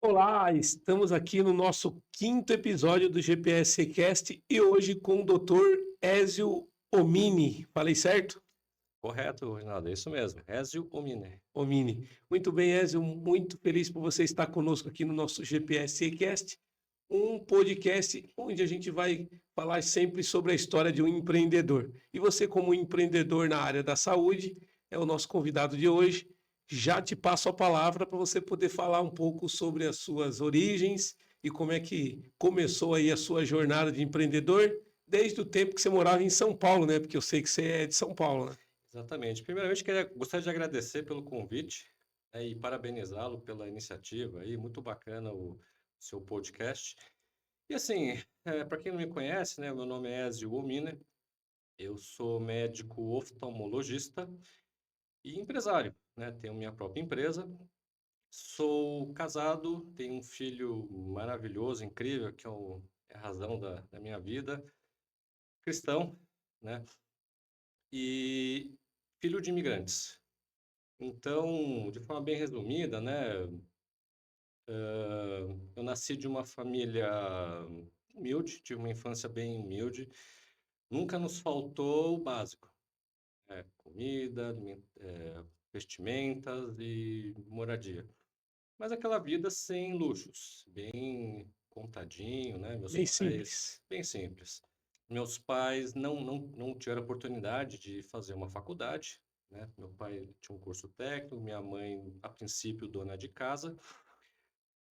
Olá, estamos aqui no nosso quinto episódio do GPS Cast e hoje com o Dr. Ezio Omini. Falei certo? Correto, Renato, é isso mesmo. Ezio Omine. Omini. Muito bem, Ezio, muito feliz por você estar conosco aqui no nosso GPS Cast, um podcast onde a gente vai falar sempre sobre a história de um empreendedor. E você, como empreendedor na área da saúde, é o nosso convidado de hoje. Já te passo a palavra para você poder falar um pouco sobre as suas origens e como é que começou aí a sua jornada de empreendedor desde o tempo que você morava em São Paulo, né? Porque eu sei que você é de São Paulo, né? Exatamente. Primeiramente, gostaria de agradecer pelo convite, né, e parabenizá-lo pela iniciativa aí, muito bacana o seu podcast. E assim, para quem não me conhece, né, meu nome é Ezio Omine, eu sou médico oftalmologista e empresário, né, tenho minha própria empresa, sou casado, tenho um filho maravilhoso, incrível, que é a razão da minha vida, cristão, né, e filho de imigrantes. Então, de forma bem resumida, né, eu nasci de uma família humilde, tive uma infância bem humilde. Nunca nos faltou o básico, né, comida, vestimentas e moradia. Mas aquela vida sem luxos, bem contadinho, né? Meus Bem pais, simples. bem simples. Meus pais não tiveram oportunidade de fazer uma faculdade, né? Meu pai tinha um curso técnico, minha mãe, a princípio, dona de casa.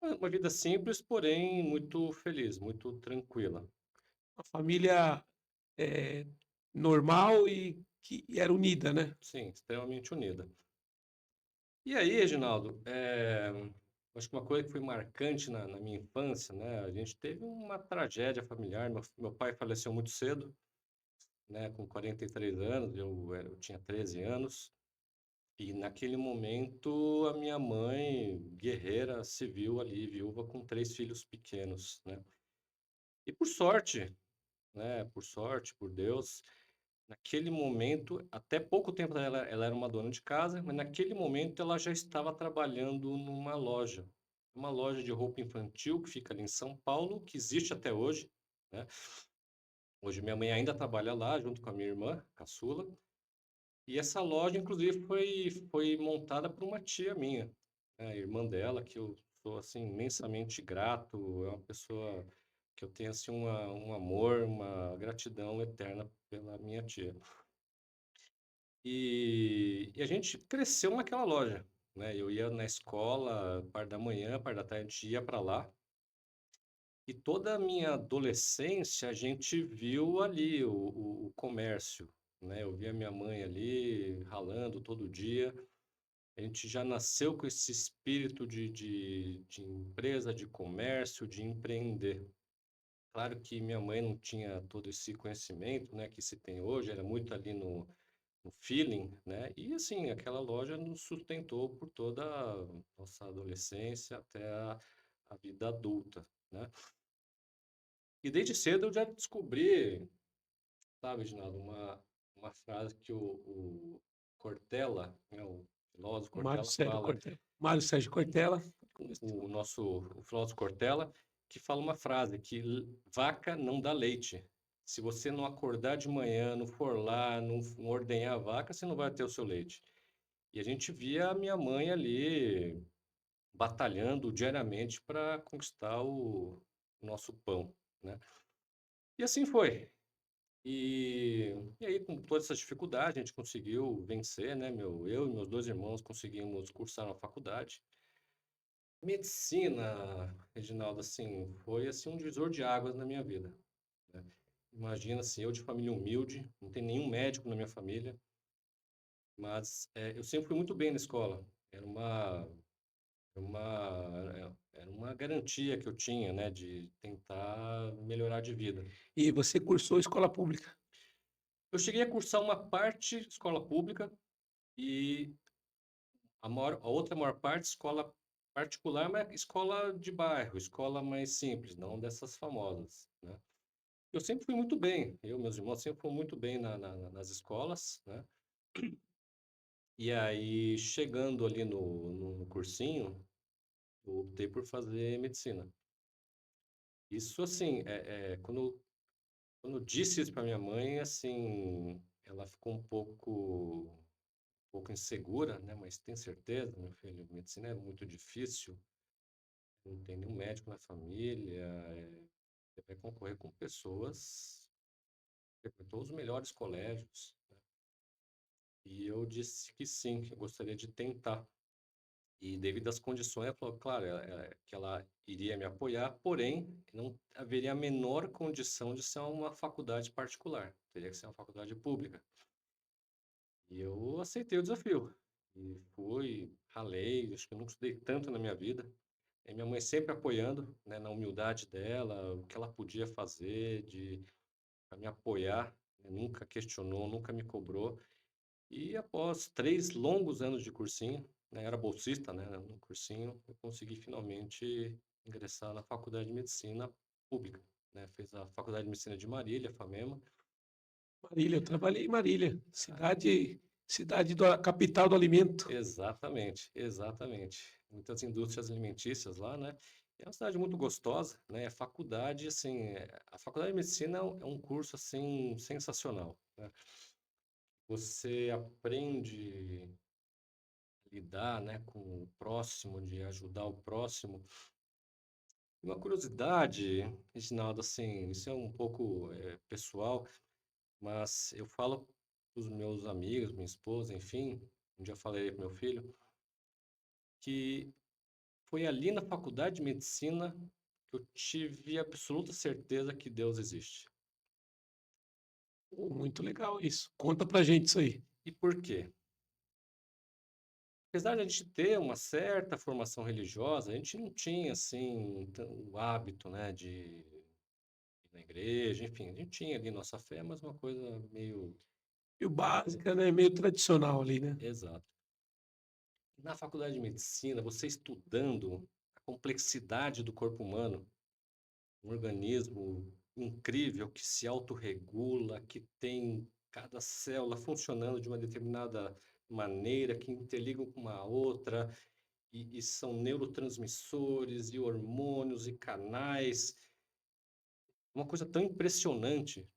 Uma vida simples, porém muito feliz, muito tranquila. Uma família é, normal e que era unida, né? Sim, extremamente unida. E aí, Reginaldo, acho que uma coisa que foi marcante na minha infância, né? A gente teve uma tragédia familiar. Meu pai faleceu muito cedo, né? Com 43 anos, eu tinha 13 anos. E naquele momento, a minha mãe, guerreira, se viu ali, viúva, com três filhos pequenos, né? E por sorte, né? Por sorte, por Deus, naquele momento, até pouco tempo ela era uma dona de casa, mas naquele momento ela já estava trabalhando numa loja. Uma loja de roupa infantil que fica ali em São Paulo, que existe até hoje, né? Hoje minha mãe ainda trabalha lá, junto com a minha irmã, caçula. E essa loja, inclusive, foi montada por uma tia minha, né? A irmã dela, que eu sou, assim, imensamente grato. É uma pessoa que eu tenho, assim, um amor, uma gratidão eterna pela minha tia. E a gente cresceu naquela loja, né? Eu ia na escola, parte da manhã, parte da tarde, a gente ia para lá. E toda a minha adolescência a gente viu ali o comércio, né? Eu via minha mãe ali ralando todo dia. A gente já nasceu com esse espírito de empresa, de comércio, de empreender. Claro que minha mãe não tinha todo esse conhecimento, né, que se tem hoje, era muito ali no feeling, né? E assim, aquela loja nos sustentou por toda a nossa adolescência até a vida adulta, né? E desde cedo eu já descobri, sabe, Ginaldo, uma frase que o Cortella, né, o filósofo Cortella fala, Mário Sérgio Cortella. o filósofo Cortella, que fala uma frase que vaca não dá leite. Se você não acordar de manhã, não for lá, não ordenhar a vaca, você não vai ter o seu leite. E a gente via a minha mãe ali batalhando diariamente para conquistar o nosso pão, né? E assim foi. E aí, com todas essas dificuldades, a gente conseguiu vencer, né? Eu e meus dois irmãos conseguimos cursar na faculdade. Medicina, Reginaldo, assim, foi assim um divisor de águas na minha vida, né? Imagina, assim, eu de família humilde, não tem nenhum médico na minha família, mas eu sempre fui muito bem na escola. Era uma garantia que eu tinha, né, de tentar melhorar de vida. E você cursou escola pública. Eu cheguei a cursar uma parte escola pública e a outra maior parte escola particular, mas escola de bairro, escola mais simples, não dessas famosas, né? Eu sempre fui muito bem, eu e meus irmãos sempre fomos muito bem nas escolas, né? E aí, chegando ali no cursinho, eu optei por fazer medicina. Isso, assim, quando eu disse isso para minha mãe, assim, ela ficou um pouco insegura, né? Mas tem certeza, meu filho, medicina é muito difícil, não tem nenhum médico na família, você vai concorrer com pessoas que frequentou os melhores colégios. E eu disse que sim, que eu gostaria de tentar. E devido às condições, ela falou, claro, que ela iria me apoiar, porém, não haveria a menor condição de ser uma faculdade particular, teria que ser uma faculdade pública. E eu aceitei o desafio. E fui, ralei, acho que eu nunca estudei tanto na minha vida. E minha mãe sempre apoiando, né, na humildade dela, o que ela podia fazer, pra me apoiar, né, nunca questionou, nunca me cobrou. E após 3 longos anos de cursinho, né, era bolsista, né, no cursinho, eu consegui finalmente ingressar na Faculdade de Medicina Pública, né, fez a Faculdade de Medicina de Marília, FAMEMA. Marília, eu trabalhei em Marília, cidade da capital do alimento. Exatamente, exatamente. Muitas indústrias alimentícias lá, né? É uma cidade muito gostosa, né? A faculdade, assim, a Faculdade de Medicina é um curso, assim, sensacional, né? Você aprende lidar, né, com o próximo, de ajudar o próximo. Uma curiosidade, Reginaldo, assim, isso é um pouco pessoal, mas eu falo para os meus amigos, minha esposa, enfim, um dia eu falei para meu filho, que foi ali na faculdade de medicina que eu tive absoluta certeza que Deus existe. Pô, muito legal isso. Conta pra gente isso aí. E por quê? Apesar de a gente ter uma certa formação religiosa, a gente não tinha, assim, o hábito, né, de ir na igreja, enfim, a gente tinha ali nossa fé, mas uma coisa meio Meio básica, né? Meio tradicional ali, né? exato. Na faculdade de medicina, você estudando a complexidade do corpo humano, um organismo incrível que se autorregula, que tem cada célula funcionando de uma determinada maneira, que interligam com uma outra, e são neurotransmissores, e hormônios, e canais. Uma coisa tão impressionante,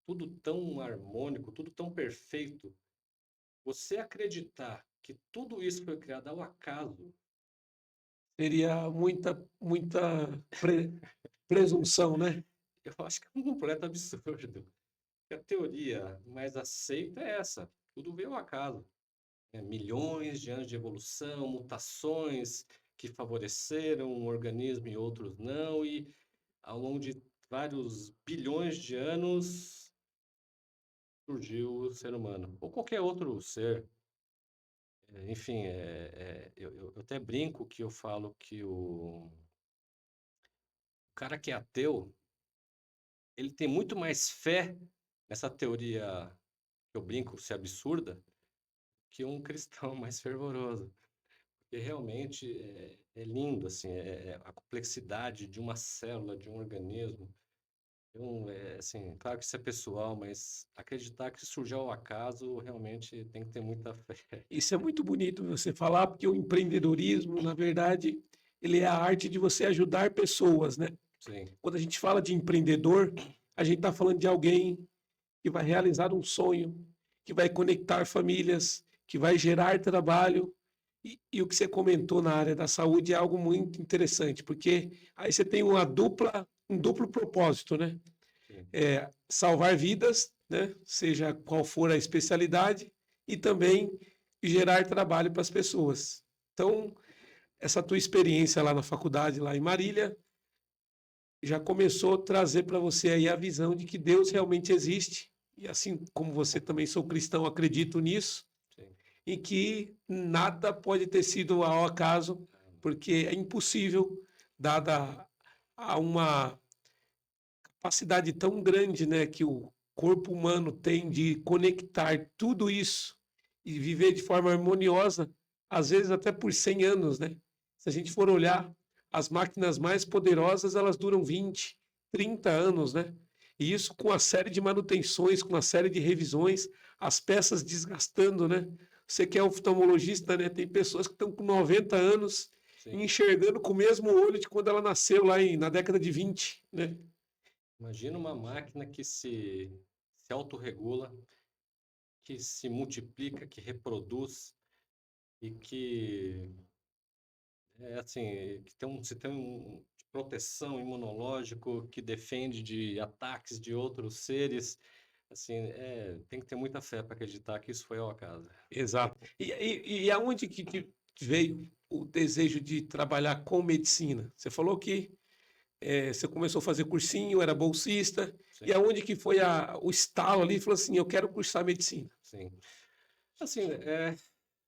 tudo tão harmônico, tudo tão perfeito. Você acreditar que tudo isso foi criado ao acaso, Seria presunção, né? eu acho que é um completo absurdo. A teoria mais aceita é essa: tudo veio ao acaso. Né? Milhões de anos de evolução, mutações que favoreceram um organismo e outros não, e ao longo de vários bilhões de anos surgiu o ser humano, ou qualquer outro ser. Enfim, eu até brinco que eu falo que o cara que é ateu, ele tem muito mais fé nessa teoria que eu brinco ser absurda que um cristão mais fervoroso. Porque realmente é lindo, assim, a complexidade de uma célula, de um organismo. Então, assim, claro que isso é pessoal, mas acreditar que surgiu ao acaso realmente tem que ter muita fé. Isso é muito bonito você falar, porque o empreendedorismo, na verdade, ele é a arte de você ajudar pessoas, né? Sim, Quando a gente fala de empreendedor, a gente está falando de alguém que vai realizar um sonho, que vai conectar famílias, que vai gerar trabalho. E o que você comentou na área da saúde é algo muito interessante, porque aí você tem um duplo propósito, né? sim. Salvar vidas, né? Seja qual for a especialidade, e também gerar trabalho para as pessoas. Então, essa tua experiência lá na faculdade, lá em Marília, já começou a trazer para você aí a visão de que Deus realmente existe, e assim como você também sou cristão, acredito nisso, Sim. e que nada pode ter sido ao acaso, porque é impossível, dada a uma capacidade tão grande, né, que o corpo humano tem de conectar tudo isso e viver de forma harmoniosa, às vezes até por 100 anos, né? Se a gente for olhar, as máquinas mais poderosas, elas duram 20, 30 anos, né? E isso com a série de manutenções, com a série de revisões, as peças desgastando, né? Você que é oftalmologista, né? Tem pessoas que estão com 90 anos sim. enxergando com o mesmo olho de quando ela nasceu lá na década de 20, né? Imagina uma máquina que se autorregula, que se multiplica, que reproduz e que é assim, que tem um sistema de proteção imunológico que defende de ataques de outros seres. Assim, tem que ter muita fé para acreditar que isso foi ao acaso. Exato. E aonde que veio o desejo de trabalhar com medicina? Você falou que você começou a fazer cursinho, era bolsista, e Sim, aonde que foi o estalo ali? Falou assim, eu quero cursar medicina. sim. Assim,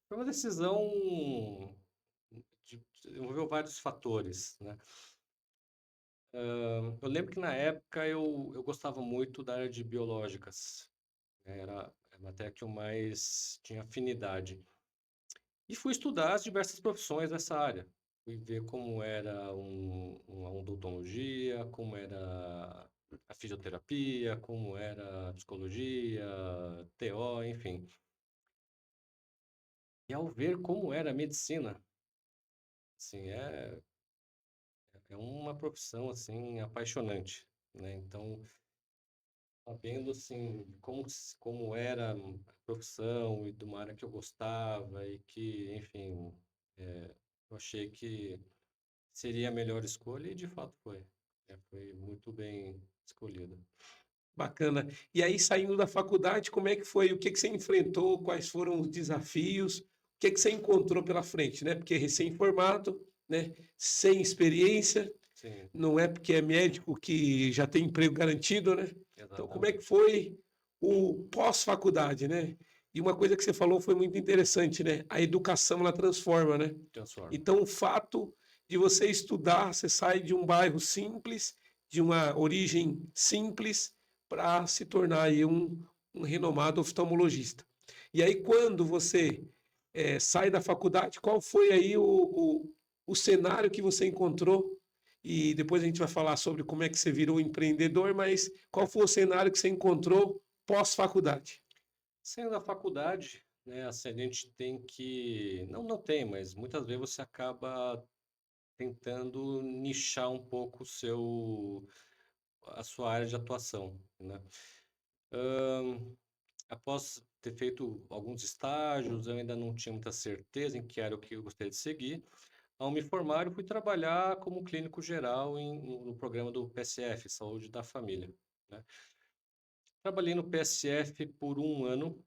foi uma decisão envolveu vários fatores, né? Eu lembro que na época eu gostava muito da área de biológicas, né? Era a matéria que eu mais tinha afinidade. E fui estudar as diversas profissões dessa área. Fui ver como era uma odontologia, como era a fisioterapia, como era a psicologia, TO, enfim. E ao ver como era a medicina, assim, é uma profissão assim apaixonante, né? Então, sabendo assim como era a profissão e de uma área que eu gostava e que, enfim, eu achei que seria a melhor escolha e de fato foi. Foi muito bem escolhida. Bacana. E aí, saindo da faculdade, como é que foi? O que que você enfrentou? Quais foram os desafios? O que que você encontrou pela frente, né? Porque recém-formado, né? Sem experiência, Sim, não é porque é médico que já tem emprego garantido, né? Então, como é que exatamente. foi o pós-faculdade, né? E uma coisa que você falou foi muito interessante, né? A educação, ela transforma, né? Transforma. Então, o fato de você estudar, você sai de um bairro simples, de uma origem simples, para se tornar aí um renomado oftalmologista. E aí, quando você sai da faculdade, qual foi aí o cenário que você encontrou? E depois a gente vai falar sobre como é que você virou empreendedor, mas qual foi o cenário que você encontrou pós-faculdade? Saindo da faculdade, né, assim, a gente tem que, não tem, mas muitas vezes você acaba tentando nichar um pouco a sua área de atuação, né? Após ter feito alguns estágios, eu ainda não tinha muita certeza em que era o que eu gostaria de seguir. Ao me formar, eu fui trabalhar como clínico geral no programa do PSF, Saúde da Família, né? Trabalhei no PSF por um ano,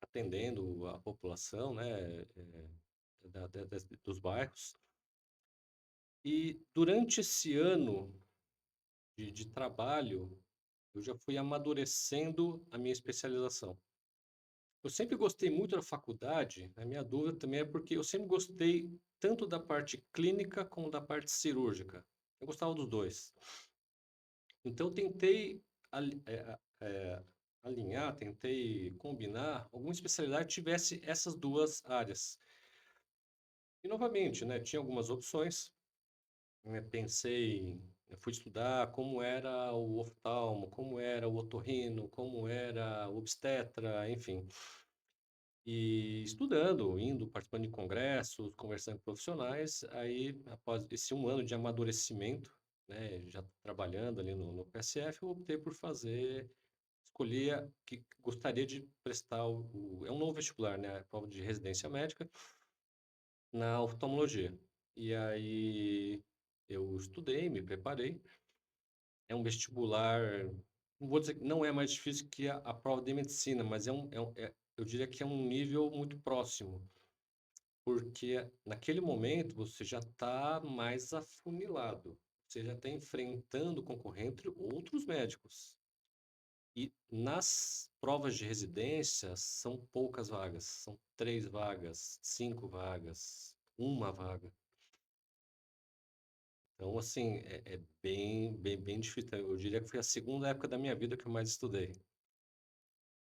atendendo a população, né, dos bairros. E durante esse ano de trabalho, eu já fui amadurecendo a minha especialização. Eu sempre gostei muito da faculdade, a minha dúvida também é porque eu sempre gostei tanto da parte clínica como da parte cirúrgica. Eu gostava dos dois. Então, eu tentei alinhar, tentei combinar alguma especialidade que tivesse essas duas áreas. E, novamente, né, tinha algumas opções. Eu fui estudar como era o oftalmo, como era o otorrino, como era o obstetra, enfim. E estudando, indo, participando de congressos, conversando com profissionais, aí após esse um ano de amadurecimento, né, já trabalhando ali no PSF, eu optei por escolhi que gostaria de prestar é um novo vestibular, né, a prova de residência médica na oftalmologia. E aí eu estudei, me preparei. É um vestibular, não vou dizer que não é mais difícil que a prova de medicina, mas eu diria que é um nível muito próximo, porque naquele momento você já está mais afunilado, você já está enfrentando concorrente outros médicos. E nas provas de residência são poucas vagas, são 3 vagas, 5 vagas, uma vaga. Então, assim, é bem difícil. Eu diria que foi a segunda época da minha vida que eu mais estudei.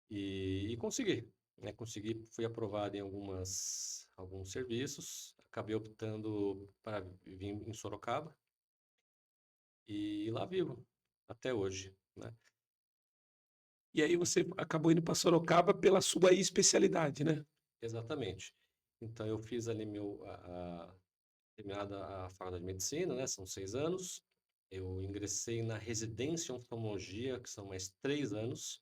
E consegui, né? Consegui, fui aprovado em alguns serviços, acabei optando para vir em Sorocaba e lá vivo até hoje, né? E aí você acabou indo para Sorocaba pela sua especialidade, né? Exatamente. Então eu fiz ali terminada a faculdade de medicina, né? São 6 anos. Eu ingressei na residência em oftalmologia, que são mais 3 anos.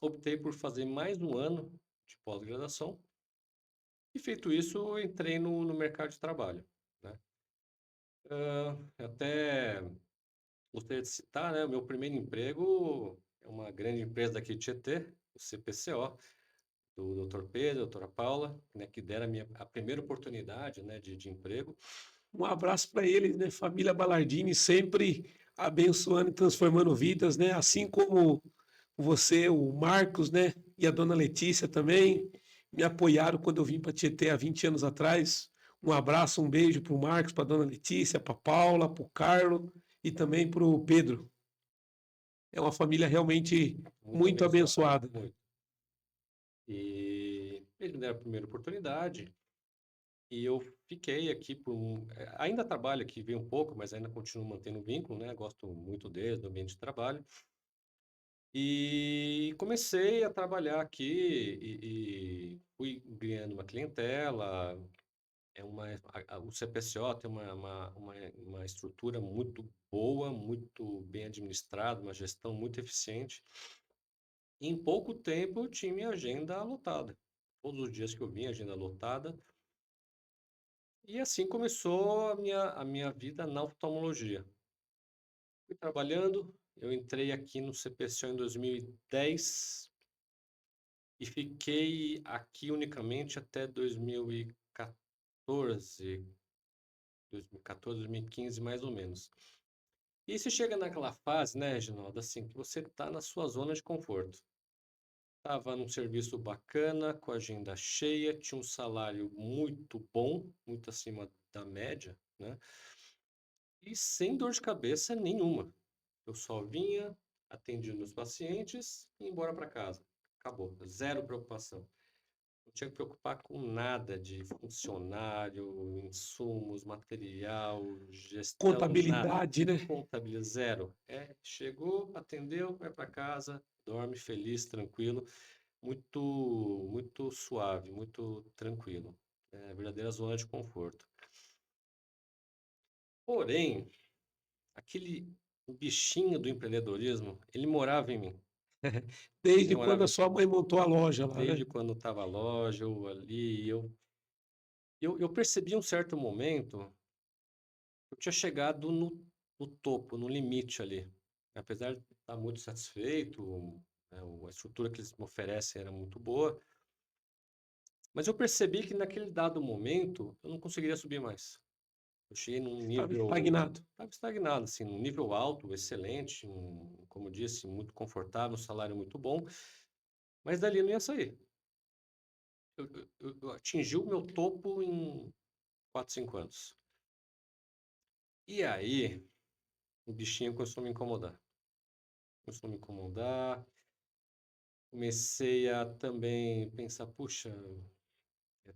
Optei por fazer mais um ano de pós-graduação. E feito isso, eu entrei no mercado de trabalho, né? Até gostaria de citar, né? O meu primeiro emprego é uma grande empresa daqui de Tietê, o CPCO, do Dr. Pedro, doutora Paula, né, que deram a primeira oportunidade, né, de emprego. Um abraço para eles, né? Família Balardini sempre abençoando e transformando vidas, né? Assim como você, o Marcos, né? E a dona Letícia também me apoiaram quando eu vim para Tietê há 20 anos atrás. Um abraço, um beijo para o Marcos, para a dona Letícia, para a Paula, para o Carlos e também para o Pedro. É uma família realmente Muito muito abençoado, abençoada, né? muito. E eles me deram a primeira oportunidade e eu fiquei aqui ainda trabalho aqui, vem um pouco, mas ainda continuo mantendo o vínculo, né? Gosto muito deles, do ambiente de trabalho. E comecei a trabalhar aqui e fui ganhando uma clientela. O CPCO tem uma estrutura muito boa, muito bem administrada, uma gestão muito eficiente. Em pouco tempo eu tinha minha agenda lotada. Todos os dias que eu vinha, agenda lotada. E assim começou a minha vida na oftalmologia. Fui trabalhando, eu entrei aqui no CPCO em 2010 e fiquei aqui unicamente até 2014, 2015 mais ou menos. E você chega naquela fase, né, Reginaldo, assim, que você está na sua zona de conforto. Estava num serviço bacana, com a agenda cheia, tinha um salário muito bom, muito acima da média, né? E sem dor de cabeça nenhuma. Eu só vinha, atendia meus pacientes e ia embora para casa. Acabou, zero preocupação. Não tinha que preocupar com nada de funcionário, insumos, material, gestão, nada. Contabilidade, né? Contabilidade, zero. Chegou, atendeu, vai para casa, dorme feliz, tranquilo, muito, muito suave, muito tranquilo. É a verdadeira zona de conforto. Porém, o bichinho do empreendedorismo, ele morava em mim. Ele Desde quando morava a sua mãe montou a loja lá, né? desde quando estava a loja, eu ali, eu percebi um certo momento, eu tinha chegado no topo, no limite ali. Apesar de estar muito satisfeito, né, a estrutura que eles me oferecem era muito boa, mas eu percebi que naquele dado momento eu não conseguiria subir mais. Eu cheguei num Estava nível, estagnado. estava estagnado, assim, num nível alto, excelente, como eu disse, muito confortável, um salário muito bom, mas dali eu não ia sair. Eu atingi o meu topo em 4, 5 anos. E aí, o bichinho começou a me incomodar. Começou a me incomodar. Comecei a também pensar, puxa,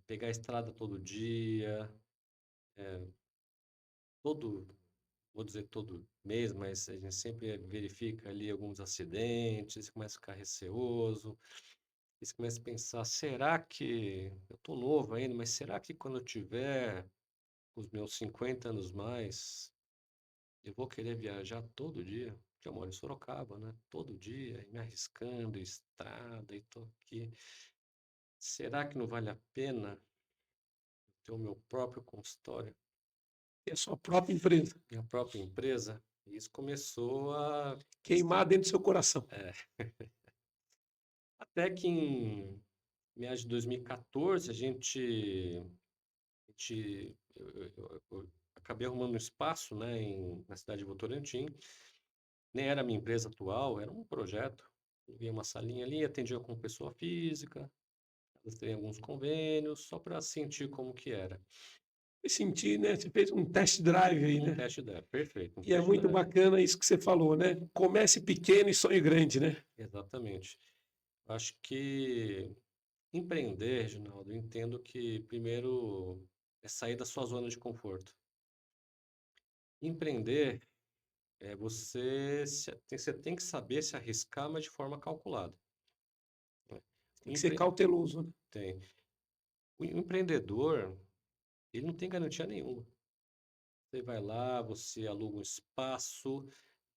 pegar a estrada todo dia, todo, vou dizer todo mês, mas a gente sempre verifica ali alguns acidentes, começa a ficar receoso, e você começa a pensar, será que, eu tô novo ainda, mas será que quando eu tiver os meus 50 anos mais, eu vou querer viajar todo dia? Porque eu moro em Sorocaba, né? Todo dia, me arriscando, estrada, e tô aqui. Será que não vale a pena ter o meu próprio consultório, É a sua própria empresa. minha própria empresa? E isso começou a. Queimar dentro do seu coração. Até que em meados de 2014, eu acabei arrumando um espaço, né, na cidade de Votorantim. Nem era a minha empresa atual, era um projeto. Eu via uma salinha ali, atendia com pessoa física, tem alguns convênios, só para sentir como que era. E sentir, né? Você fez um test drive aí, Um né? test drive, perfeito, um E é test muito drive. bacana isso que você falou, né? Comece pequeno e sonhe grande, né? Exatamente. Acho que empreender, Reginaldo, eu entendo que primeiro é sair da sua zona de conforto. Empreender você tem que saber se arriscar, mas de forma calculada, né? Tem que ser cauteloso, né? Tem. O empreendedor, ele não tem garantia nenhuma. Você vai lá, você aluga um espaço,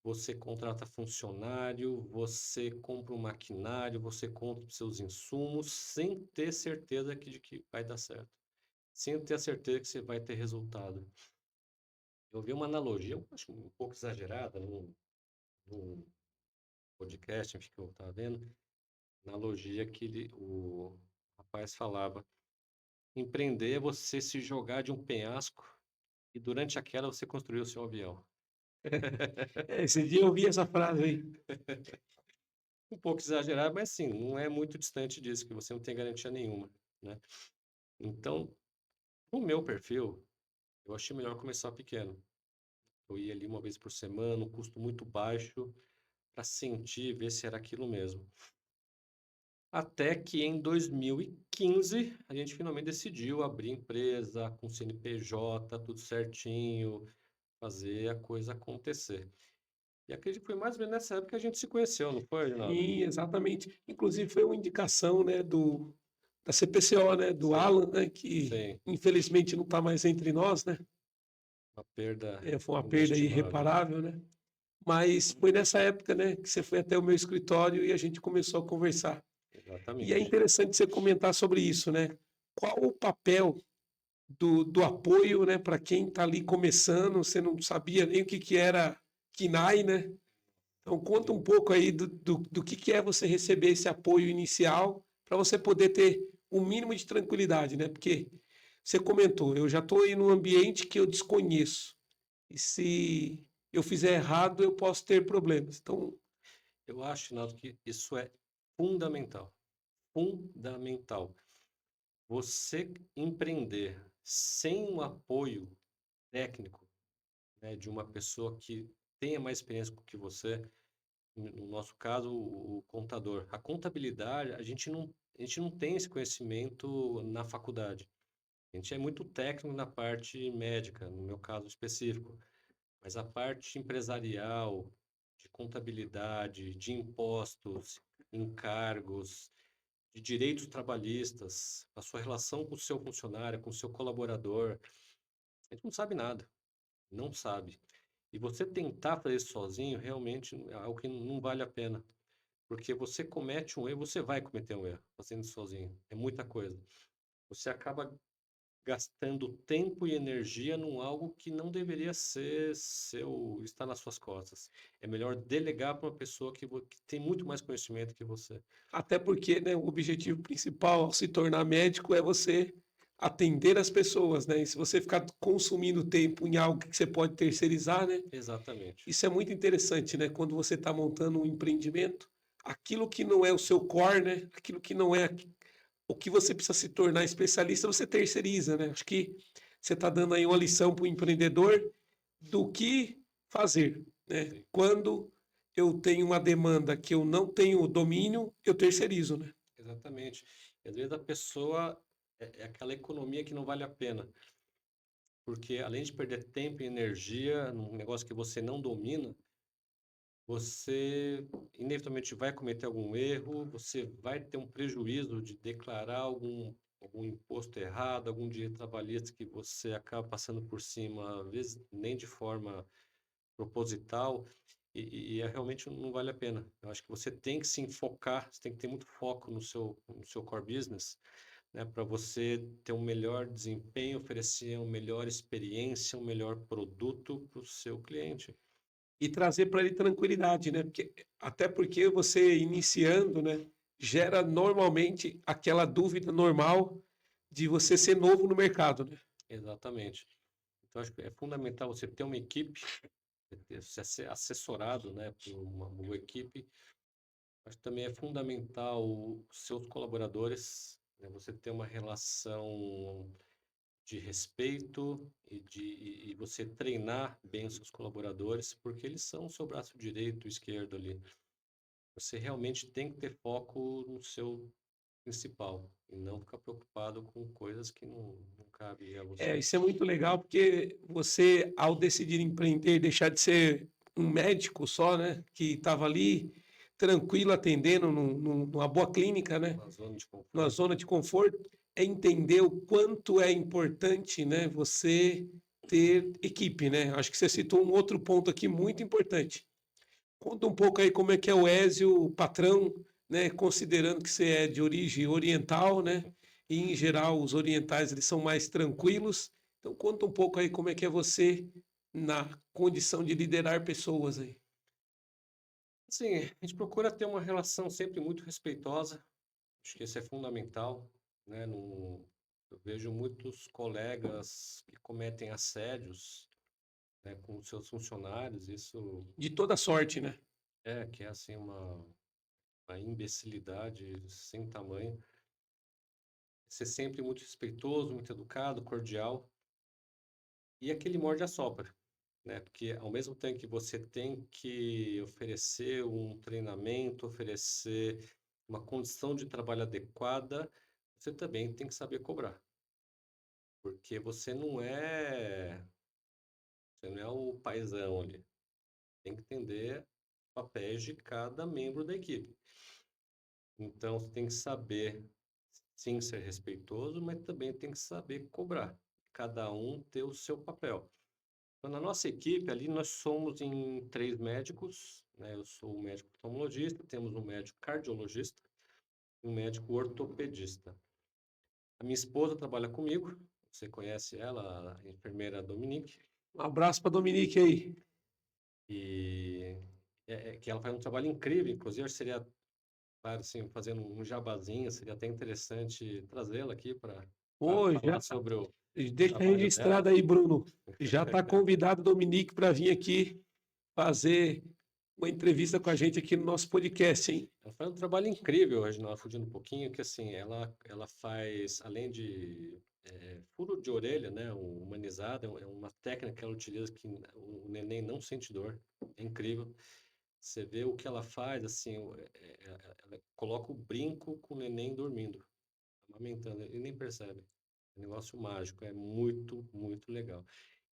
você contrata funcionário, você compra um maquinário, você compra os seus insumos, sem ter certeza de que vai dar certo. Sem ter a certeza que você vai ter resultado. Eu vi uma analogia, eu acho um pouco exagerada, num podcast, enfim, que eu estava vendo, analogia que o rapaz falava. Empreender é você se jogar de um penhasco e durante a queda você construir o seu avião. Esse dia eu ouvi essa frase aí. Um pouco exagerado, mas sim, não é muito distante disso, que você não tem garantia nenhuma, né? Então, no meu perfil, eu achei melhor começar pequeno. Eu ia ali uma vez por semana, um custo muito baixo, para sentir, ver se era aquilo mesmo. Até que em 2015 a gente finalmente decidiu abrir empresa com CNPJ, tudo certinho, fazer a coisa acontecer. E acredito que foi mais ou menos nessa época que a gente se conheceu, não foi, Reginaldo? Sim, exatamente. Inclusive foi uma indicação, né, da CPCO, né, do Sim, Alan, né, que sim, infelizmente não está mais entre nós, né? uma perda Foi uma perda inestimável. irreparável, né? Mas foi nessa época, né, que você foi até o meu escritório e a gente começou a conversar. E é Exatamente. interessante você comentar sobre isso, né? Qual o papel do apoio, né, para quem está ali começando, você não sabia nem o que era KINAI, né? Então conta um pouco aí do que é você receber esse apoio inicial para você poder ter o mínimo de tranquilidade, né? Porque você comentou, eu já estou aí num ambiente que eu desconheço. E se eu fizer errado, eu posso ter problemas. Então, Eu acho, Reginaldo, que isso é fundamental. Fundamental. Você empreender sem um apoio técnico, né, de uma pessoa que tenha mais experiência que você, no nosso caso, o contador. A contabilidade, a gente não tem esse conhecimento na faculdade. A gente é muito técnico na parte médica, no meu caso específico, mas a parte empresarial, de contabilidade, de impostos, encargos, de direitos trabalhistas, a sua relação com o seu funcionário, com o seu colaborador, a gente não sabe nada, não sabe. E você tentar fazer isso sozinho realmente é algo que não vale a pena, porque você comete um erro, você vai cometer um erro fazendo isso sozinho, é muita coisa. Você acaba gastando tempo e energia num algo que não deveria ser seu, estar nas suas costas. É melhor delegar para uma pessoa que tem muito mais conhecimento que você. até porque, né, o objetivo principal ao se tornar médico é você atender as pessoas, né? E se você ficar consumindo tempo em algo que você pode terceirizar, né? Exatamente. Isso é muito interessante, né? Quando você está montando um empreendimento, aquilo que não é o seu core, né? Aquilo que não é o que você precisa se tornar especialista, você terceiriza, né? Acho que você está dando aí uma lição para o empreendedor do que fazer, né? Sim, Quando eu tenho uma demanda que eu não tenho domínio, eu terceirizo, né? exatamente. E às vezes a pessoa é aquela economia que não vale a pena, porque além de perder tempo e energia num negócio que você não domina, você inevitavelmente vai cometer algum erro, você vai ter um prejuízo de declarar algum imposto errado, algum direito trabalhista que você acaba passando por cima, às vezes nem de forma proposital, e realmente não vale a pena. Eu acho que você tem que se enfocar, você tem que ter muito foco no seu core business, né, para você ter um melhor desempenho, oferecer uma melhor experiência, um melhor produto para o seu cliente. E trazer para ele tranquilidade, né? Até porque você iniciando, né, gera normalmente aquela dúvida normal de você ser novo no mercado, né? Exatamente. Então, acho que é fundamental você ter uma equipe, ser assessorado, né, por uma boa equipe. Acho que também é fundamental os seus colaboradores, né, você ter uma relação de respeito e você treinar bem os seus colaboradores, porque eles são o seu braço direito e esquerdo ali. Você realmente tem que ter foco no seu principal e não ficar preocupado com coisas que não cabem a você. Isso é muito legal porque você, ao decidir empreender, deixar de ser um médico só, né, que estava ali tranquilo atendendo numa boa clínica, né, Uma zona de numa conforto. zona de conforto, é entender o quanto é importante, né, você ter equipe, né? Acho que você citou um outro ponto aqui muito importante. Conta um pouco aí como é que é o Ézio, o patrão, né, considerando que você é de origem oriental, né? E em geral os orientais eles são mais tranquilos. Então conta um pouco aí como é que é você na condição de liderar pessoas aí. Sim, a gente procura ter uma relação sempre muito respeitosa. Acho que isso é fundamental, né? Eu vejo muitos colegas que cometem assédios, né, com seus funcionários. Isso De toda sorte, né? que é assim uma imbecilidade sem tamanho. Ser sempre muito respeitoso, muito educado, cordial. E aquele morde-a-sopra, né? Porque ao mesmo tempo que você tem que oferecer um treinamento, oferecer uma condição de trabalho adequada, você também tem que saber cobrar. Porque você não é o paizão ali. Tem que entender papéis de cada membro da equipe. Então, você tem que saber, sim, ser respeitoso, mas também tem que saber cobrar. Cada um ter o seu papel. Então, na nossa equipe, ali, nós somos em 3 médicos, né? Eu sou um médico oftalmologista, temos um médico cardiologista e um médico ortopedista. A minha esposa trabalha comigo, você conhece ela, a enfermeira Dominique, Um abraço para Dominique aí. e que ela faz um trabalho incrível, inclusive acho que seria, claro, assim, fazendo um jabazinho, seria até interessante trazê-la aqui para Ô, falar já sobre o deixa trabalho registrado dela. aí, Bruno. Já está convidado o Dominique para vir aqui fazer uma entrevista com a gente aqui no nosso podcast, hein? Ela faz um trabalho incrível, Reginaldo, fugindo um pouquinho, que assim, ela faz, além de furo de orelha, né, humanizado, é uma técnica que ela utiliza que o neném não sente dor, é incrível. Você vê o que ela faz, assim, ela coloca o brinco com o neném dormindo, amamentando, ele nem percebe. É um negócio mágico, é muito, muito legal.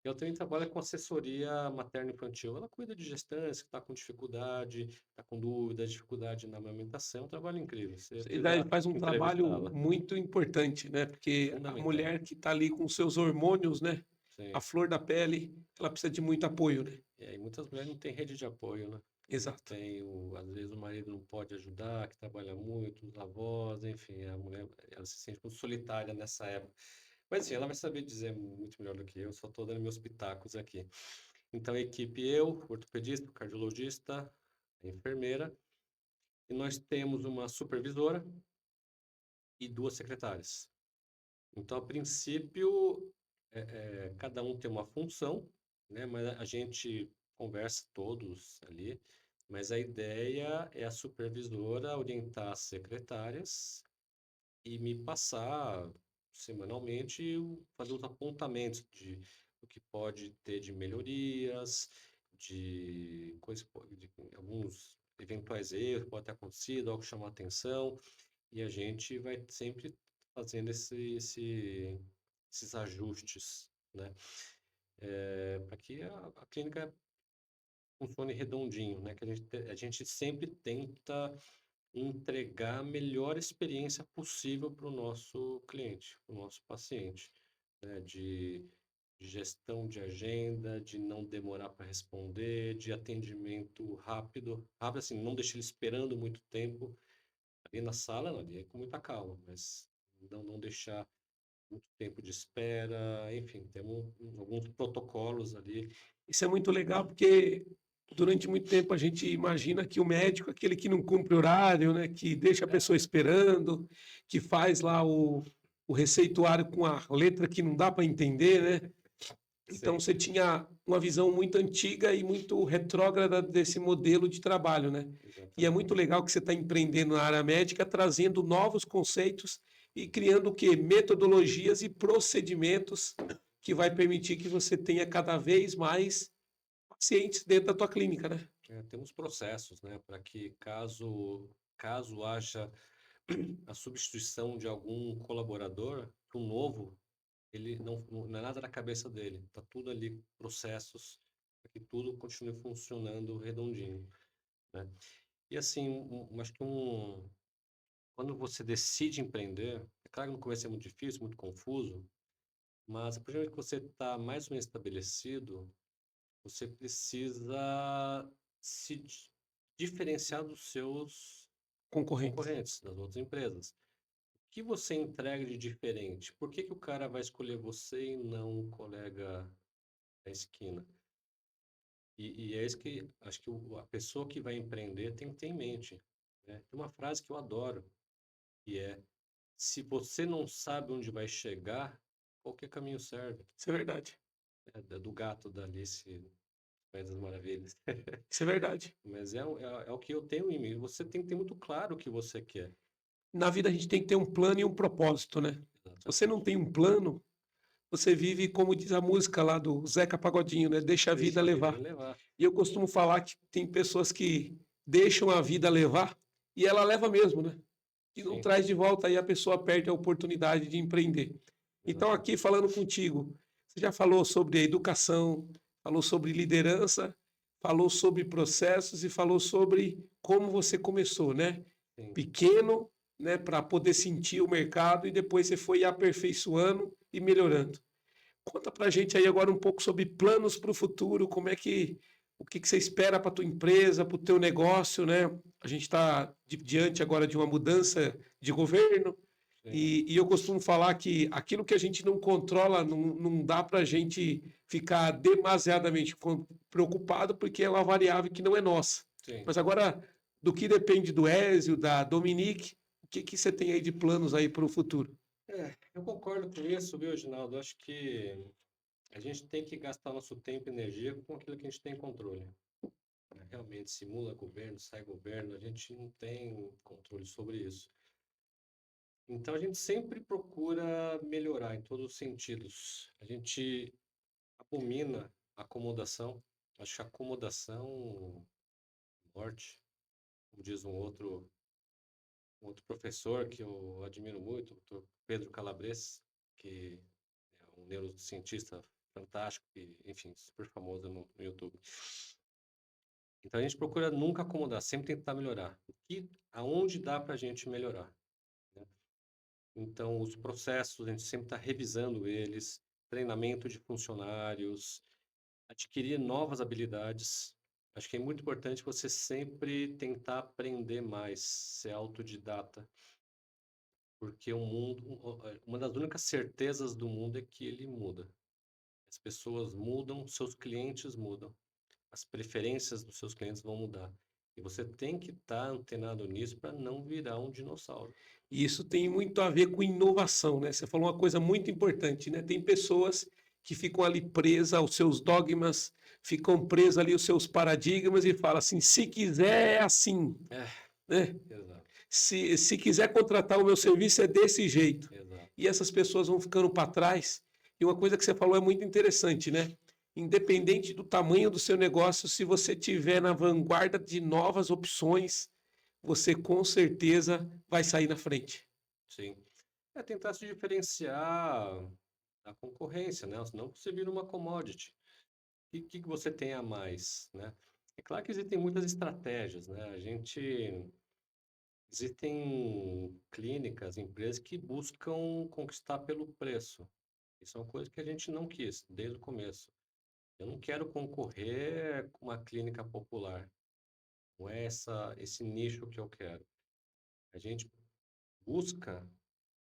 Eu também trabalho com assessoria materno-infantil. Ela cuida de gestantes que está com dificuldade, está com dúvidas, dificuldade na amamentação. Trabalho incrível. Você Ele daí precisa faz um trabalho entrevistá-la. muito importante, né? Porque a Fundamental. mulher que está ali com seus hormônios, né? A Sim. flor da pele, ela precisa de muito apoio, né? E aí muitas mulheres não têm rede de apoio, né? Não Exato. tem às vezes o marido não pode ajudar, que trabalha muito, os avós, enfim, a mulher ela se sente muito solitária nessa época. Mas sim, ela vai saber dizer muito melhor do que eu, só estou dando meus pitacos aqui. Então, a equipe eu, o ortopedista, o cardiologista, a enfermeira, e nós temos uma supervisora e 2 secretárias. Então, a princípio, cada um tem uma função, né? Mas a gente conversa todos ali, mas a ideia é a supervisora orientar as secretárias e me passar semanalmente, fazer os apontamentos do que pode ter de melhorias, de coisas, de alguns eventuais erros que podem ter acontecido, algo que chamou a atenção, e a gente vai sempre fazendo esses ajustes, né? Para que a clínica funcione redondinho, né? Que a gente sempre tenta entregar a melhor experiência possível para o nosso cliente, para o nosso paciente, né? De gestão de agenda, de não demorar para responder, de atendimento rápido, rápido assim, não deixar ele esperando muito tempo ali na sala, não, ali é com muita calma, mas não deixar muito tempo de espera, enfim, temos alguns protocolos ali. Isso é muito legal porque durante muito tempo a gente imagina que o médico é aquele que não cumpre horário, né? Que deixa a pessoa esperando, que faz lá o receituário com a letra que não dá para entender, né? Então Sim, você tinha uma visão muito antiga e muito retrógrada desse modelo de trabalho, né? E é exatamente. muito legal que você está empreendendo na área médica, trazendo novos conceitos e criando o quê? Metodologias e procedimentos que vai permitir que você tenha cada vez mais pacientes dentro da tua clínica, né? Temos processos, né, para que caso haja a substituição de algum colaborador, que o novo, ele não é nada na cabeça dele, está tudo ali, processos, para que tudo continue funcionando redondinho, né? E assim, acho que quando você decide empreender, é claro que no começo é muito difícil, muito confuso, mas a partir do momento que você está mais ou menos estabelecido, você precisa se diferenciar dos seus Concorrentes. concorrentes, das outras empresas. O que você entrega de diferente? Por que que o cara vai escolher você e não um colega da esquina? E é isso que acho que a pessoa que vai empreender tem que ter em mente, né? Tem uma frase que eu adoro, que é: se você não sabe onde vai chegar, qualquer caminho serve. Isso é verdade. É do gato da Alice no País das Maravilhas. Isso é verdade. Mas é o que eu tenho em mim. Você tem que ter muito claro o que você quer. Na vida a gente tem que ter um plano e um propósito, né? Se você não Exatamente. tem um plano, você vive, como diz a música lá do Zeca Pagodinho, né? Deixa a vida Deixa a vida levar. me levar. E eu costumo falar que tem pessoas que deixam a vida levar e ela leva mesmo, né? E não Sim, traz de volta, aí a pessoa perde a oportunidade de empreender. Então, aqui exatamente. falando contigo, você já falou sobre educação, falou sobre liderança, falou sobre processos e falou sobre como você começou, né? Sim. Pequeno, né, para poder sentir o mercado e depois você foi aperfeiçoando e melhorando. Conta pra gente aí agora um pouco sobre planos para o futuro, como é que o que você espera para tua empresa, para o teu negócio, né? A gente está diante agora de uma mudança de governo Sim. e eu costumo falar que aquilo que a gente não controla não dá para a gente ficar demasiadamente preocupado porque é uma variável que não é nossa. Sim. Mas agora, do que depende do Ézio, da Dominique, o que você tem aí de planos aí para o futuro? Eu concordo com isso, viu, Ginaldo? Acho que a gente tem que gastar nosso tempo e energia com aquilo que a gente tem controle. Realmente, simula governo, sai governo, a gente não tem controle sobre isso. Então, a gente sempre procura melhorar em todos os sentidos. A gente abomina a acomodação. Acho que a acomodação, morte, como diz um outro professor que eu admiro muito, o Dr. Pedro Calabres, que é um neurocientista fantástico e, enfim, super famoso no YouTube. Então a gente procura nunca acomodar, sempre tentar melhorar. Aonde dá para a gente melhorar, né? Então os processos, a gente sempre está revisando eles, treinamento de funcionários, adquirir novas habilidades. Acho que é muito importante você sempre tentar aprender mais, ser autodidata, porque uma das únicas certezas do mundo é que ele muda. As pessoas mudam, seus clientes mudam, as preferências dos seus clientes vão mudar. E você tem que estar antenado nisso para não virar um dinossauro. E isso tem muito a ver com inovação, né? Você falou uma coisa muito importante, né? Tem pessoas que ficam ali presas aos seus dogmas, ficam presas ali aos seus paradigmas e falam assim: se quiser é assim, É, né? exato, Se quiser contratar o meu serviço é desse jeito. exato. E essas pessoas vão ficando para trás. E uma coisa que você falou é muito interessante, né? Independente do tamanho do seu negócio, se você tiver na vanguarda de novas opções, você com certeza vai sair na frente. Sim. É tentar se diferenciar da concorrência, né? Senão você vira uma commodity. O que você tem a mais, né? É claro que existem muitas estratégias, né? Existem clínicas, empresas que buscam conquistar pelo preço. Isso é uma coisa que a gente não quis desde o começo. Eu não quero concorrer com uma clínica popular. Não é esse nicho que eu quero. A gente busca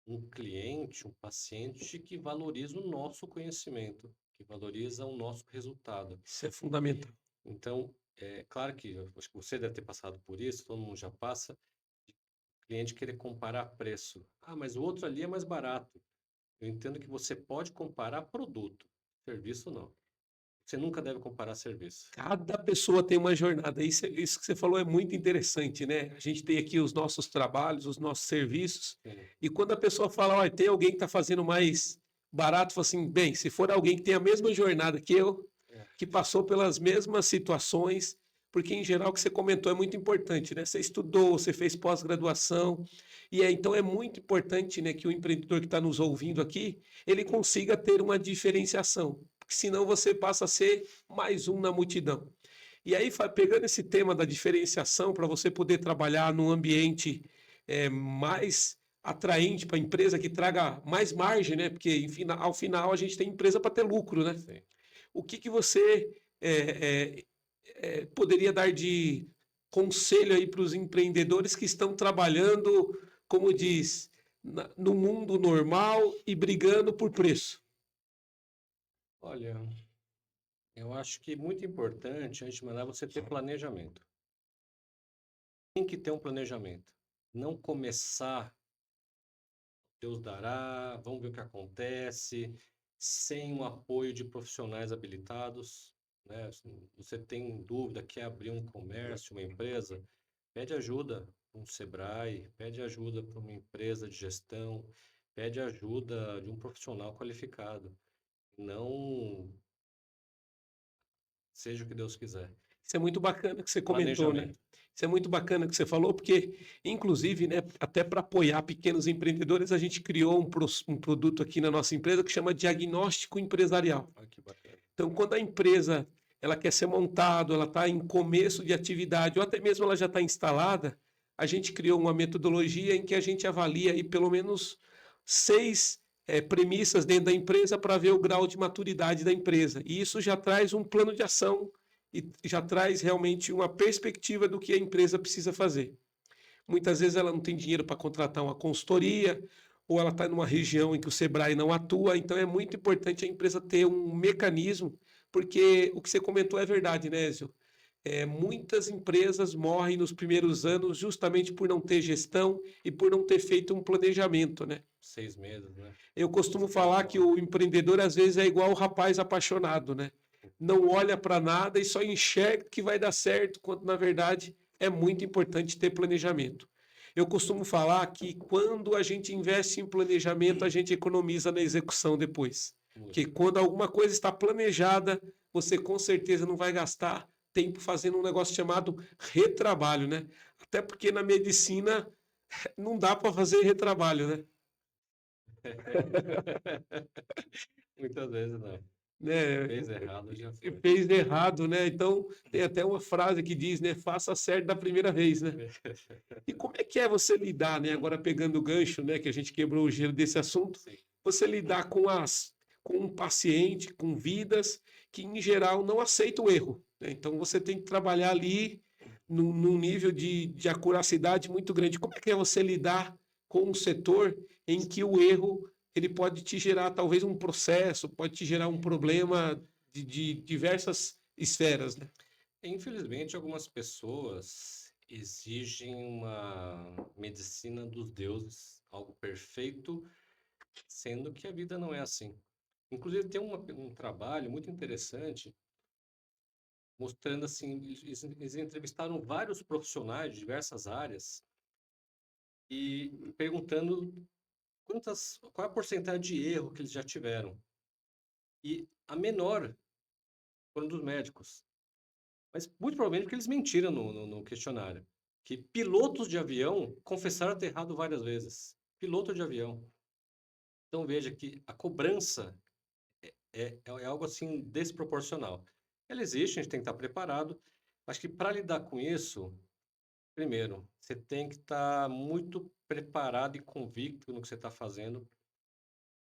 um cliente, um paciente que valoriza o nosso conhecimento, que valoriza o nosso resultado. Isso é fundamental. Então, é claro que eu acho que você deve ter passado por isso, todo mundo já passa, de cliente querer comparar preço. Ah, mas o outro ali é mais barato. Eu entendo que você pode comparar produto, serviço não. Você nunca deve comparar serviço. Cada pessoa tem uma jornada. Isso que você falou é muito interessante, né? A gente tem aqui os nossos trabalhos, os nossos serviços, Sim, e quando a pessoa fala, olha, tem alguém que está fazendo mais barato, fala assim, bem, se for alguém que tem a mesma jornada que eu, é, que passou pelas mesmas situações, porque em geral o que você comentou é muito importante, né? Você estudou, você fez pós-graduação, então é muito importante, né, que o empreendedor que está nos ouvindo aqui, ele consiga ter uma diferenciação, porque senão você passa a ser mais um na multidão. E aí, pegando esse tema da diferenciação, para você poder trabalhar num ambiente mais atraente para a empresa, que traga mais margem, né? Porque, enfim, ao final a gente tem empresa para ter lucro, né? Sim. O que você poderia dar de conselho aí para os empreendedores que estão trabalhando, como diz, no mundo normal e brigando por preço? Olha, eu acho que muito importante, antes de mandar, você ter planejamento. Tem que ter um planejamento. Não começar, Deus dará, vamos ver o que acontece, sem o apoio de profissionais habilitados, né? Se você tem dúvida, quer abrir um comércio, uma empresa, pede ajuda para um Sebrae, pede ajuda para uma empresa de gestão, pede ajuda de um profissional qualificado. Não seja o que Deus quiser. Isso é muito bacana que você comentou, né? Planejamento. Isso é muito bacana que você falou, porque, inclusive, né, até para apoiar pequenos empreendedores, a gente criou um produto aqui na nossa empresa que chama Diagnóstico Empresarial. Olha que bacana. Então, quando a empresa ela quer ser montada, ela está em começo de atividade, ou até mesmo ela já está instalada, a gente criou uma metodologia em que a gente avalia aí pelo menos 6 premissas dentro da empresa para ver o grau de maturidade da empresa. E isso já traz um plano de ação e já traz realmente uma perspectiva do que a empresa precisa fazer. Muitas vezes ela não tem dinheiro para contratar uma consultoria, ou ela está numa região em que o Sebrae não atua, então é muito importante a empresa ter um mecanismo, porque o que você comentou é verdade, né, Zio? Muitas empresas morrem nos primeiros anos justamente por não ter gestão e por não ter feito um planejamento, né? 6 meses, né? Eu costumo falar que o empreendedor às vezes é igual o rapaz apaixonado, né? Não olha para nada e só enxerga que vai dar certo, quando na verdade é muito importante ter planejamento. Eu costumo falar que quando a gente investe em planejamento, a gente economiza na execução depois. Porque Muito. quando alguma coisa está planejada, você com certeza não vai gastar tempo fazendo um negócio chamado retrabalho, né? Até porque na medicina não dá para fazer retrabalho, né? Muitas vezes não. Né? Fez errado, já foi. Fez errado, né? Então tem até uma frase que diz, né? Faça certo da primeira vez, né? E como é você lidar, né? Agora pegando o gancho, né? Que a gente quebrou o gelo desse assunto, Sim. você lidar com um paciente, com vidas que em geral não aceitam o erro, né? Então você tem que trabalhar ali num nível de acuracidade muito grande. Como é você lidar com um setor em que o erro ele pode te gerar talvez um processo, pode te gerar um problema de diversas esferas, né? Infelizmente, algumas pessoas exigem uma medicina dos deuses, algo perfeito, sendo que a vida não é assim. Inclusive, tem um trabalho muito interessante mostrando assim, eles entrevistaram vários profissionais de diversas áreas e perguntando qual é a porcentagem de erro que eles já tiveram. E a menor foram dos médicos. Mas muito provavelmente porque eles mentiram no questionário. Que pilotos de avião confessaram ter errado várias vezes. Piloto de avião. Então veja que a cobrança é algo assim desproporcional. Ela existe, a gente tem que estar preparado. Acho que para lidar com isso, primeiro, você tem que estar muito preparado e convicto no que você está fazendo.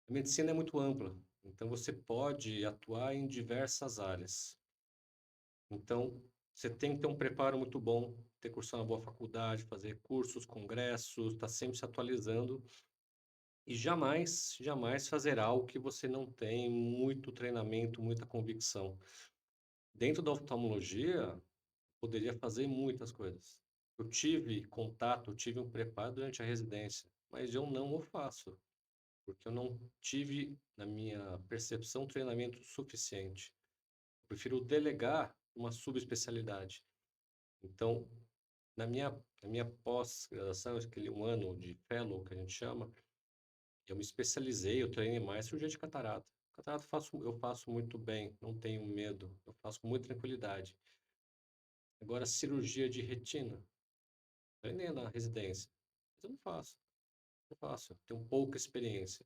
A medicina é muito ampla, então você pode atuar em diversas áreas. Então, você tem que ter um preparo muito bom, ter cursado uma boa faculdade, fazer cursos, congressos, estar sempre se atualizando e jamais, jamais fazer algo que você não tem muito treinamento, muita convicção. Dentro da oftalmologia, poderia fazer muitas coisas. Eu tive contato, eu tive um preparo durante a residência, mas eu não o faço, porque eu não tive, na minha percepção, treinamento suficiente. Eu prefiro delegar uma subespecialidade. Então, na minha pós-graduação, aquele um ano de fellow que a gente chama, eu me especializei, eu treinei mais cirurgia de catarata. Catarata eu faço muito bem, não tenho medo, eu faço com muita tranquilidade. Agora, cirurgia de retina, treinei na residência, mas eu não faço, não faço, eu tenho pouca experiência.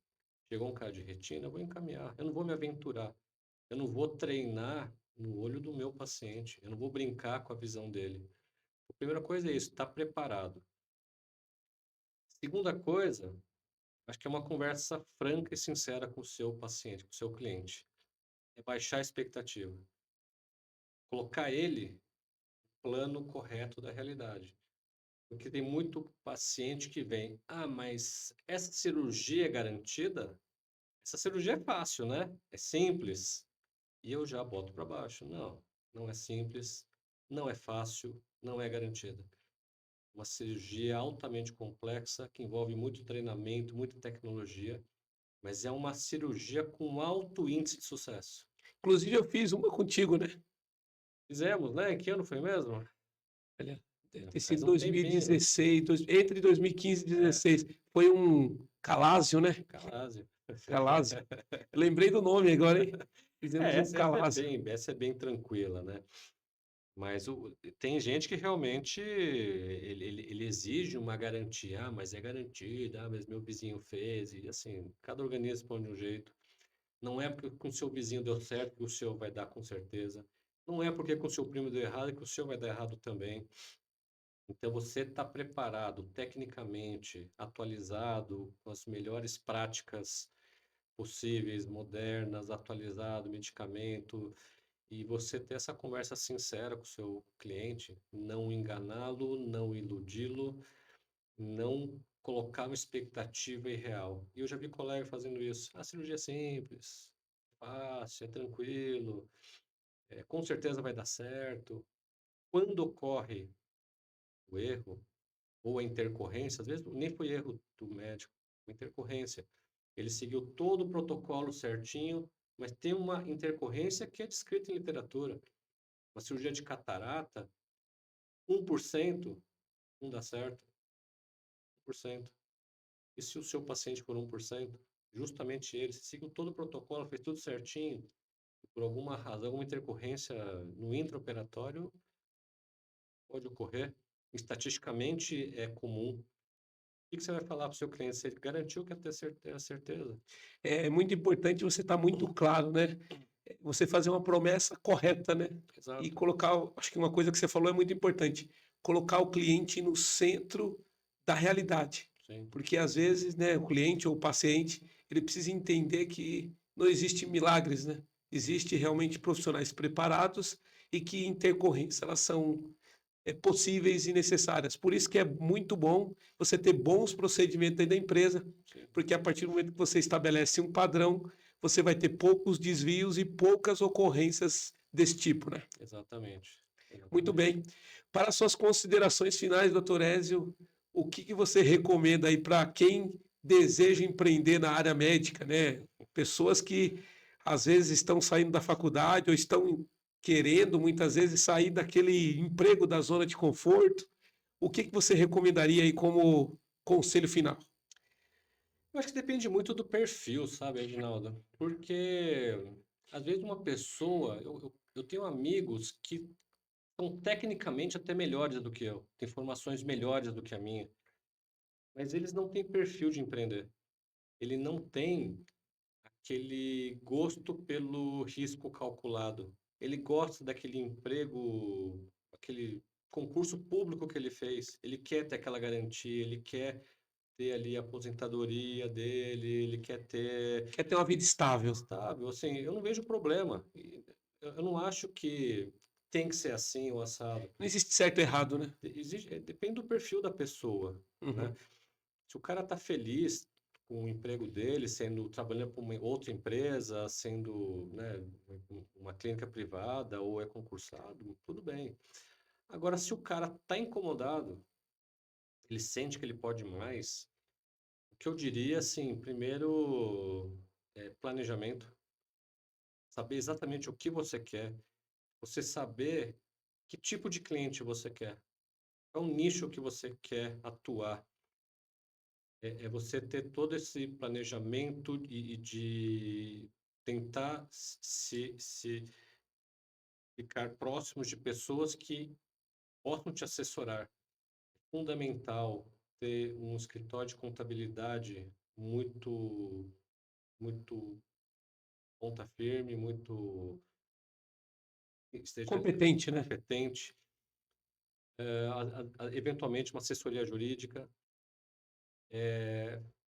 Chegou um cara de retina, eu vou encaminhar, eu não vou me aventurar, eu não vou treinar no olho do meu paciente, eu não vou brincar com a visão dele. A primeira coisa é isso, estar preparado. Segunda coisa, acho que é uma conversa franca e sincera com o seu paciente, com o seu cliente. É baixar a expectativa. Colocar ele no plano correto da realidade. Porque tem muito paciente que vem, mas essa cirurgia é garantida? Essa cirurgia é fácil, né? É simples. E eu já boto para baixo. Não, não é simples, não é fácil, não é garantida. Uma cirurgia altamente complexa que envolve muito treinamento, muita tecnologia, mas é uma cirurgia com alto índice de sucesso. Inclusive, eu fiz uma contigo, né? Fizemos, né? Em que ano foi mesmo? Olha, deve É, ter faz sido um tempinho. 2016, entre 2015 e É, 2016. Foi um Calásio, né? Calásio. Calásio. Eu lembrei do nome agora, hein? Fizemos um Calásio. Essa é bem tranquila, né? Mas tem gente que realmente ele exige uma garantia, mas é garantida, mas meu vizinho fez, e assim, cada organismo responde de um jeito. Não é porque com o seu vizinho deu certo que o seu vai dar com certeza. Não é porque com o seu primo deu errado que o seu vai dar errado também. Então você está preparado tecnicamente, atualizado, com as melhores práticas possíveis, modernas, atualizado, medicamento, e você ter essa conversa sincera com o seu cliente, não enganá-lo, não iludi-lo, não colocar uma expectativa irreal. E eu já vi colega fazendo isso. A cirurgia é simples, fácil, é tranquilo, com certeza vai dar certo. Quando ocorre o erro ou a intercorrência, às vezes nem foi erro do médico, foi intercorrência. Ele seguiu todo o protocolo certinho, mas tem uma intercorrência que é descrita em literatura. Uma cirurgia de catarata, 1% não dá certo. 1%. E se o seu paciente for 1%, justamente ele, se seguiu todo o protocolo, fez tudo certinho, e por alguma razão, alguma intercorrência no intraoperatório, pode ocorrer. Estatisticamente é comum. O que você vai falar para o seu cliente? Você garantiu que ia ter certeza? É muito importante você estar muito claro, né? Você fazer uma promessa correta, né? E Exato. colocar, acho que uma coisa que você falou é muito importante, colocar o cliente no centro da realidade. Sim, Porque às vezes, né, o cliente ou o paciente, ele precisa entender que não existe milagres, né? Existe realmente profissionais preparados e que intercorrências, elas são possíveis e necessárias. Por isso que é muito bom você ter bons procedimentos dentro da empresa, sim, porque a partir do momento que você estabelece um padrão, você vai ter poucos desvios e poucas ocorrências desse tipo, né? exatamente. Muito Exatamente. bem. Para suas considerações finais, doutor Ézio, o que você recomenda aí para quem deseja empreender na área médica, né? Pessoas que às vezes estão saindo da faculdade ou estão querendo muitas vezes sair daquele emprego da zona de conforto. O que você recomendaria aí como conselho final? Eu acho que depende muito do perfil, sabe, Reginaldo? Porque às vezes uma pessoa, eu tenho amigos que são tecnicamente até melhores do que eu, têm formações melhores do que a minha, mas eles não têm perfil de empreender. Ele não tem aquele gosto pelo risco calculado. Ele gosta daquele emprego, aquele concurso público que ele fez. Ele quer ter aquela garantia, ele quer ter ali a aposentadoria dele, ele quer ter Quer ter uma vida estável? estável. Assim, eu não vejo problema. Eu não acho que tem que ser assim ou assado. Não existe certo ou errado, né? Depende do perfil da pessoa, né? Uhum. Se o cara está feliz com o emprego dele, sendo trabalhando para uma outra empresa, sendo, né, uma clínica privada ou é concursado, tudo bem. Agora, se o cara está incomodado, ele sente que ele pode mais, o que eu diria, assim, primeiro, planejamento, saber exatamente o que você quer, você saber que tipo de cliente você quer, qual é o nicho que você quer atuar. É você ter todo esse planejamento e de tentar se ficar próximos de pessoas que possam te assessorar. É fundamental ter um escritório de contabilidade muito ponta firme, muito que esteja Competente, né? competente, eventualmente uma assessoria jurídica.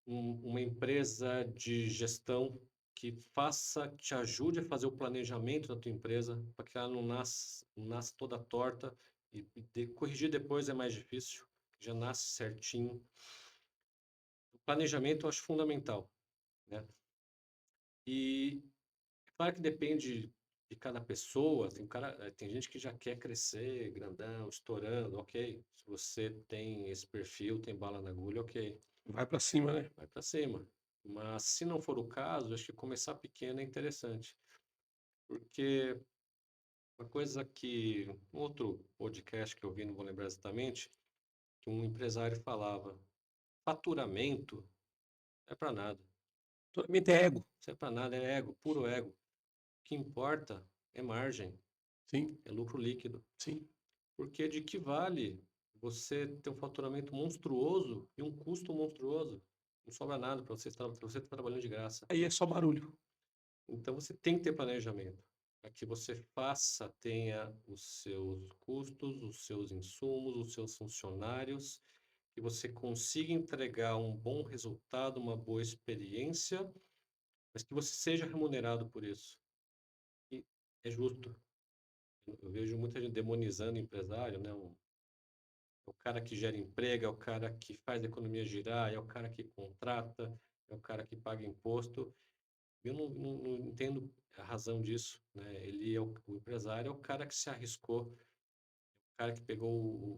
uma empresa de gestão que te ajude a fazer o planejamento da tua empresa, para que ela não nasce toda torta e corrigir depois é mais difícil, já nasce certinho. O planejamento eu acho fundamental, né? E claro que depende de cada pessoa, tem gente que já quer crescer grandão, estourando, ok. Se você tem esse perfil, tem bala na agulha, ok. Vai para cima, né? Vai para cima. Mas se não for o caso, acho que começar pequeno é interessante. Porque uma coisa que, um outro podcast que eu vi, não vou lembrar exatamente, que um empresário falava, faturamento não é para nada. Totalmente é ego. Isso é para nada, é ego, puro ego. O que importa é margem, Sim, é lucro líquido. sim. Porque de que vale você ter um faturamento monstruoso e um custo monstruoso? Não sobra nada para você estar trabalhando de graça. Aí é só barulho. Então você tem que ter planejamento para que você tenha os seus custos, os seus insumos, os seus funcionários, que você consiga entregar um bom resultado, uma boa experiência, mas que você seja remunerado por isso. E é justo. Eu vejo muita gente demonizando o empresário, né? É o cara que gera emprego, é o cara que faz a economia girar, é o cara que contrata, é o cara que paga imposto. Eu não entendo a razão disso, né? O empresário é o cara que se arriscou, o cara que pegou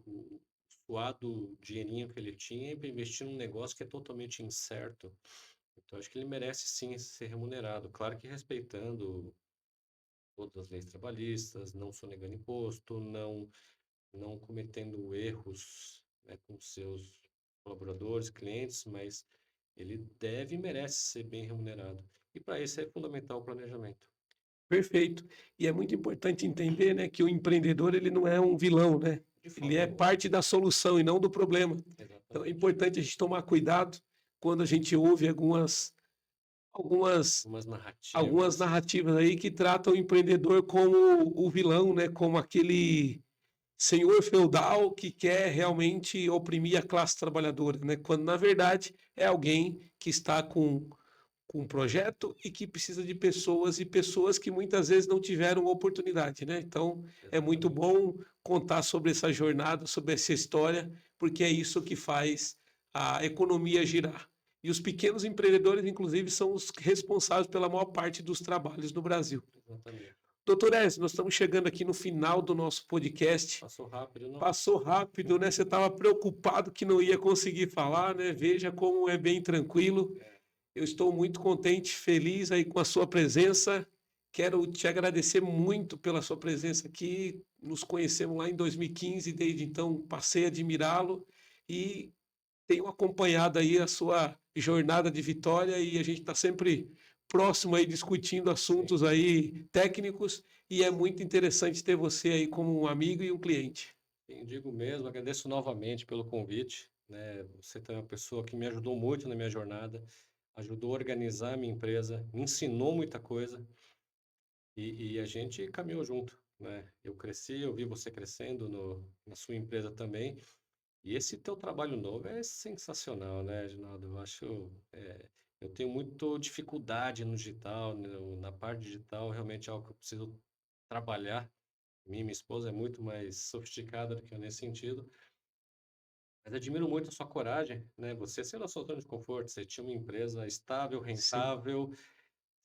o suado dinheirinho que ele tinha para investir num negócio que é totalmente incerto. Então, acho que ele merece sim ser remunerado. Claro que respeitando todas as leis trabalhistas, não sonegando imposto, não cometendo erros, né, com seus colaboradores, clientes, mas ele deve e merece ser bem remunerado. E para isso é fundamental o planejamento. Perfeito. E é muito importante entender, né, que o empreendedor ele não é um vilão, né? De Ele forma é alguma. parte da solução e não do problema. Então é Exatamente. importante a gente tomar cuidado quando a gente ouve algumas Algumas narrativas. narrativas aí que tratam o empreendedor como o vilão, né? Como aquele senhor feudal que quer realmente oprimir a classe trabalhadora, né? Quando na verdade é alguém que está com um projeto e que precisa de pessoas e pessoas que muitas vezes não tiveram oportunidade, né? Então é muito Exatamente. bom contar sobre essa jornada, sobre essa história, porque é isso que faz a economia girar. E os pequenos empreendedores, inclusive, são os responsáveis pela maior parte dos trabalhos no Brasil. Exatamente. Doutor Ezio, nós estamos chegando aqui no final do nosso podcast. Passou rápido, não? Passou rápido, né? Você estava preocupado que não ia conseguir falar, né? Veja como é bem tranquilo. Eu estou muito contente, feliz aí com a sua presença. Quero te agradecer muito pela sua presença aqui. Nos conhecemos lá em 2015, desde então passei a admirá-lo e tenho acompanhado aí a sua jornada de vitória e a gente está sempre próximo aí discutindo assuntos aí técnicos e é muito interessante ter você aí como um amigo e um cliente. Sim, digo mesmo, agradeço novamente pelo convite, né? Você é uma pessoa que me ajudou muito na minha jornada, ajudou a organizar a minha empresa, me ensinou muita coisa e a gente caminhou junto, né? Eu cresci, eu vi você crescendo na sua empresa também. E esse teu trabalho novo é sensacional, né, Reginaldo? Eu tenho muita dificuldade no digital, na parte digital, realmente é algo que eu preciso trabalhar. Minha esposa é muito mais sofisticada do que eu nesse sentido, mas admiro muito a sua coragem, né? Você saiu da sua zona de conforto, você tinha uma empresa estável, Sim, rentável,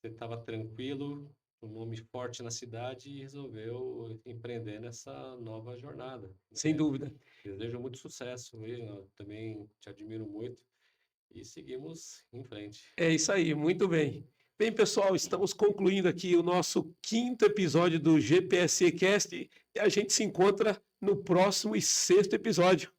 você estava tranquilo, um nome forte na cidade e resolveu empreender nessa nova jornada, sem né? dúvida. Desejo muito sucesso, Reginaldo. Também te admiro muito e seguimos em frente. É isso aí, muito bem. Bem, pessoal, estamos concluindo aqui o nosso quinto episódio do GPSC Cast e a gente se encontra no próximo e sexto episódio.